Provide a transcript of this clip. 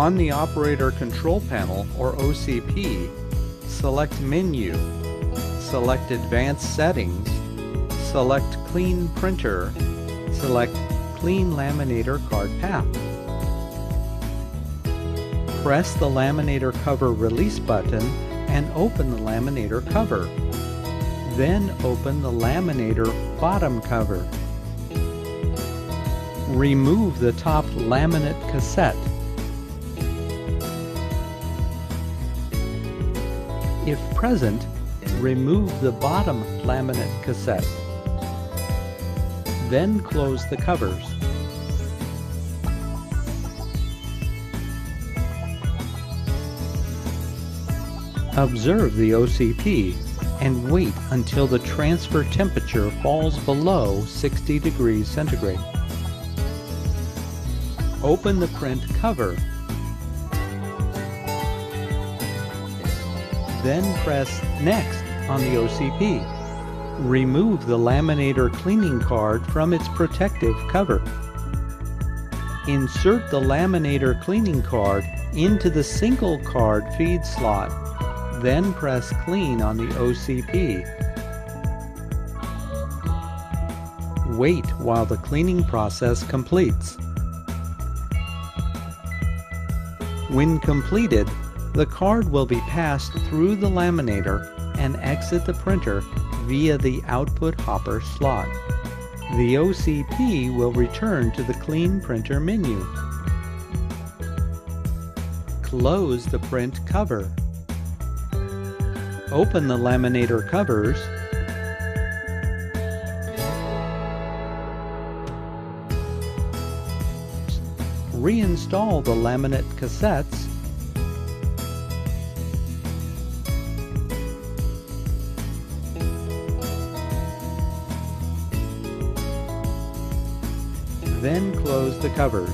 On the Operator Control Panel, or OCP, select Menu, select Advanced Settings, select Clean Printer, select Clean Laminator Card Path. Press the Laminator Cover Release button and open the Laminator cover. Then open the Laminator bottom cover. Remove the top laminate cassette. If present, remove the bottom laminate cassette. Then close the covers. Observe the OCP and wait until the transfer temperature falls below 60 degrees centigrade. Open the print cover. Then press Next on the OCP. Remove the Laminator cleaning card from its protective cover. Insert the Laminator cleaning card into the single card feed slot. Then press Clean on the OCP. Wait while the cleaning process completes. When completed, the card will be passed through the laminator and exit the printer via the output hopper slot. The OCP will return to the Clean Printer menu. Close the print cover. Open the laminator covers. Reinstall the laminate cassettes. Then close the covers.